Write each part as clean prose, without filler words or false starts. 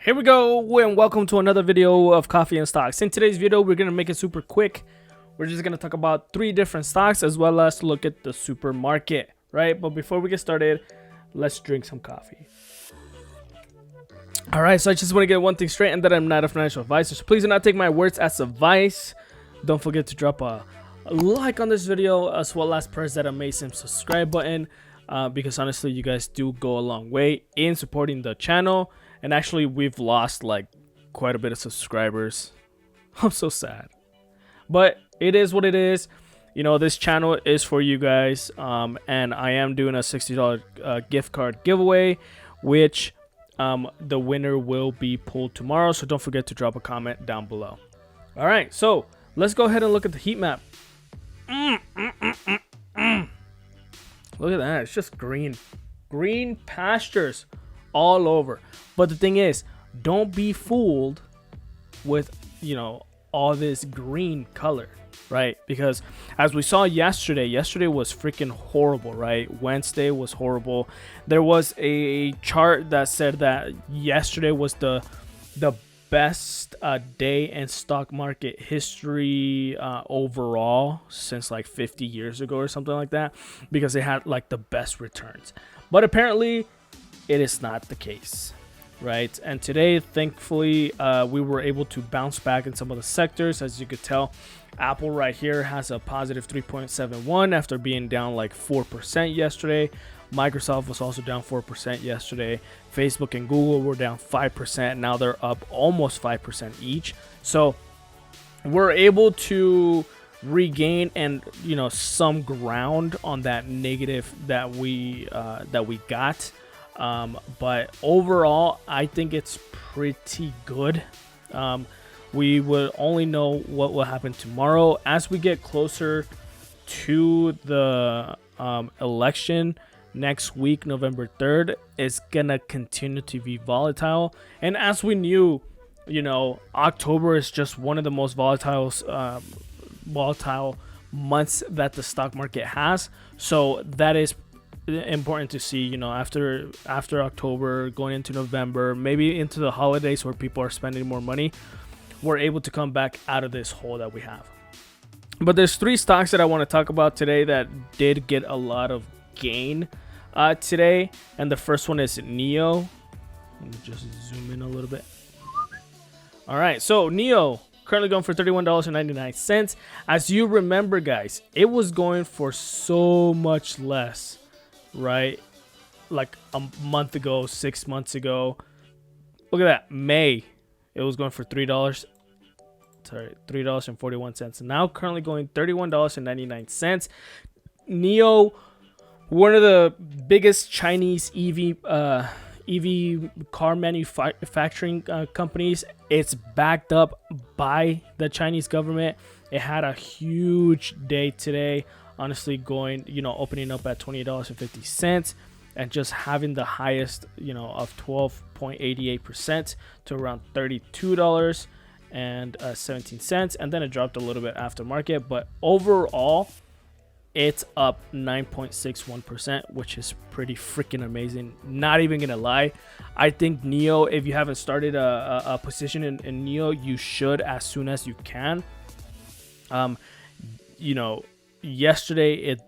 Here we go, and welcome to another video of Coffee and Stocks. In today's video, we're going to make it super quick. We're just going to talk about 3 different stocks as well as look at the supermarket, right? But before we get started, let's drink some coffee. All right, so I just want to get one thing straight, and that I'm not a financial advisor. So please do not take my words as advice. Don't forget to drop a like on this video as well as press that amazing subscribe button because honestly, you guys do go a long way in supporting the channel. And actually, we've lost like quite a bit of subscribers. I'm so sad. But it is what it is. You know, this channel is for you guys. And I am doing a $60 gift card giveaway, which the winner will be pulled tomorrow. So don't forget to drop a comment down below. All right, so let's go ahead and look at the heat map. Look at that. It's just green. Green pastures all over. But the thing is, don't be fooled with, you know, all this green color, right? Because as we saw yesterday was freaking horrible, right? Wednesday was horrible. There was a chart that said that yesterday was the best day in stock market history overall since like 50 years ago or something like that, because they had like the best returns. But apparently it is not the case, right? And today, thankfully, we were able to bounce back in some of the sectors. As you could tell, Apple right here has a positive 3.71 after being down like 4% yesterday. Microsoft was also down 4% yesterday. Facebook and Google were down 5%. Now they're up almost 5% each. So we're able to regain and, you know, some ground on that negative that we got. But overall, I think it's pretty good. We will only know what will happen tomorrow as we get closer to the election next week. November 3rd is gonna continue to be volatile, and as we knew, you know, October is just one of the most volatile months that the stock market has. So that is important to see, you know, after October, going into November, maybe into the holidays where people are spending more money, we're able to come back out of this hole that we have. But there's 3 stocks that I want to talk about today that did get a lot of gain today, and the first one is NIO. Let me just zoom in a little bit. All right, so NIO currently going for $31.99. As you remember, guys, it was going for so much less, right? Like a month ago, 6 months ago. Look at that. May, it was going for $3.41. Now currently going $31.99. NIO, one of the biggest Chinese EV car manufacturing companies. It's backed up by the Chinese government. It had a huge day today, honestly, going, you know, opening up at $28.50 and just having the highest, you know, of 12.88% to around $32.17, and then it dropped a little bit after market, but overall it's up 9.61%, which is pretty freaking amazing. Not even gonna lie, I think NIO, if you haven't started a position in NIO, you should as soon as you can. You know, yesterday it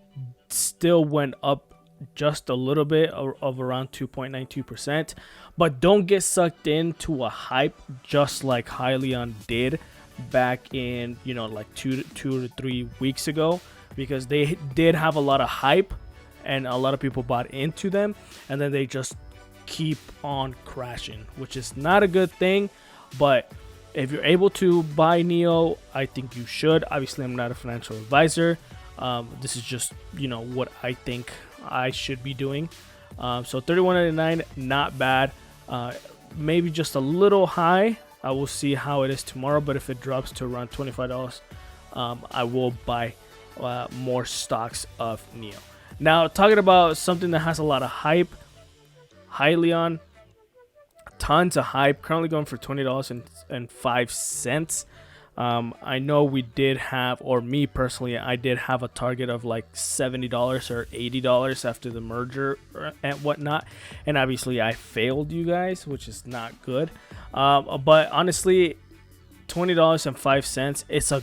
still went up just a little bit of around 2.92%, but don't get sucked into a hype just like Hyliion did back in, you know, like 2 to 3 weeks ago, because they did have a lot of hype and a lot of people bought into them, and then they just keep on crashing, which is not a good thing. But if you're able to buy NIO, I think you should. Obviously, I'm not a financial advisor. This is just, you know, what I think I should be doing. So $31.99, not bad. Maybe just a little high. I will see how it is tomorrow, but if it drops to around $25, I will buy more stocks of NIO. Now, talking about something that has a lot of hype, Hyliion, tons of hype, currently going for $20.05. I know we did have, or me personally, I did have a target of like $70 or $80 after the merger and whatnot, and obviously I failed you guys, which is not good. But honestly, $20.05. It's a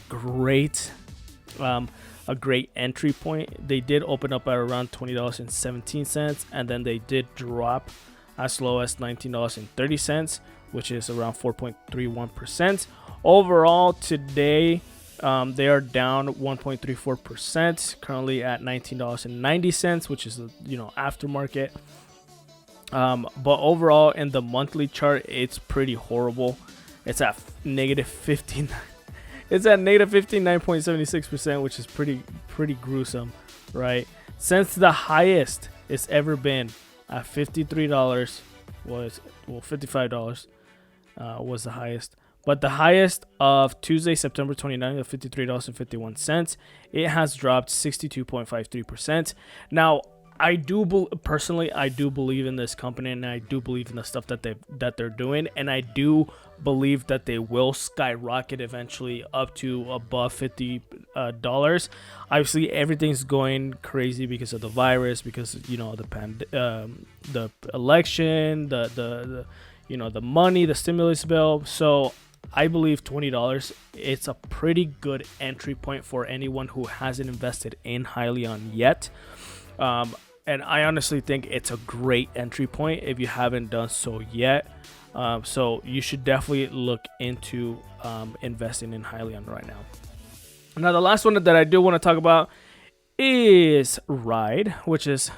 great entry point. They did open up at around $20.17, and then they did drop as low as $19.30, which is around 4.31%. Overall, today, they are down 1.34%, currently at $19.90, which is aftermarket. But overall, in the monthly chart, it's pretty horrible. It's at negative 15. It's at negative 59.76%, which is pretty gruesome, right? Since the highest it's ever been at $53 $55 was the highest. But the highest of Tuesday, September 29th, of $53.51, it has dropped 62.53%. Now, I do personally believe in this company, and I do believe in the stuff that they're doing, and I do believe that they will skyrocket eventually up to above $50. Obviously, everything's going crazy because of the virus, because the election, the money, the stimulus bill. So I believe $20, it's a pretty good entry point for anyone who hasn't invested in Hyliion yet. And I honestly think it's a great entry point if you haven't done so yet. So you should definitely look into investing in Hyliion right now. Now, the last one that I do want to talk about is Ride, which is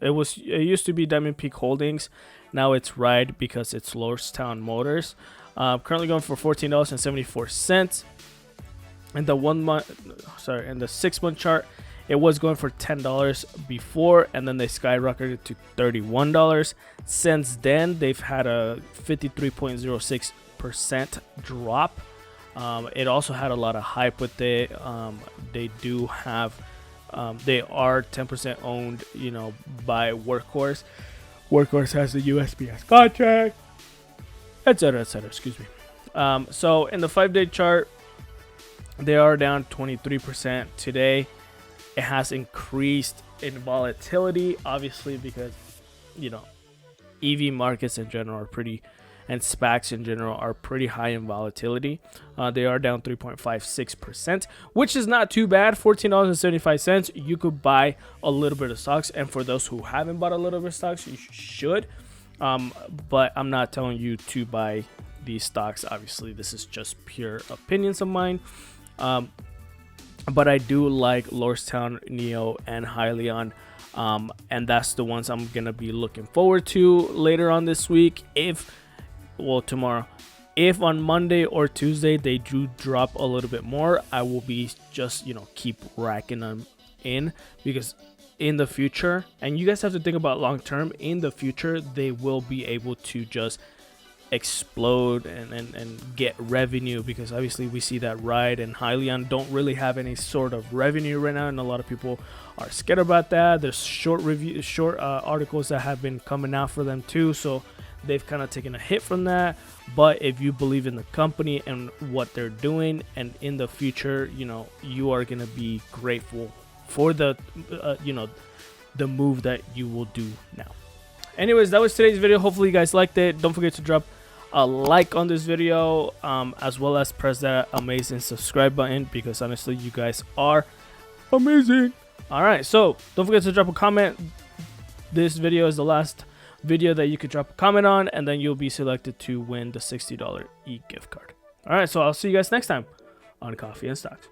it used to be Diamond Peak Holdings. Now it's Ride because it's Lordstown Motors. Currently going for $14.74. In the 6 month chart, it was going for $10 before, and then they skyrocketed to $31. Since then, they've had a 53.06% drop. It also had a lot of hype with it. They do have, they are 10% owned, by Workhorse. Workhorse has the USPS contract, etc., etc. Excuse me. So in the 5-day chart, they are down 23% today. It has increased in volatility, obviously, because EV markets in general are pretty, and SPACs in general are pretty high in volatility. They are down 3.56%, which is not too bad. $14.75. You could buy a little bit of stocks, and for those who haven't bought a little bit of stocks, you should. But I'm not telling you to buy these stocks. Obviously, this is just pure opinions of mine. But I do like Lordstown, NIO, and Hyliion. And that's the ones I'm going to be looking forward to later on this week. Tomorrow. If on Monday or Tuesday they do drop a little bit more, I will be just, keep racking them in, because in the future, and you guys have to think about long term, in the future, they will be able to just explode and get revenue, because obviously we see that Ride and Hyliion don't really have any sort of revenue right now, and a lot of people are scared about that. There's short articles that have been coming out for them too, so they've kind of taken a hit from that. But if you believe in the company and what they're doing, and in the future, you are gonna be grateful for the move that you will do now. Anyways, that was today's video. Hopefully you guys liked it. Don't forget to drop a like on this video, as well as press that amazing subscribe button, because honestly, you guys are amazing. All right, so don't forget to drop a comment. This video is the last video that you could drop a comment on, and then you'll be selected to win the $60 e-gift card. All right, so I'll see you guys next time on Coffee and Stocks.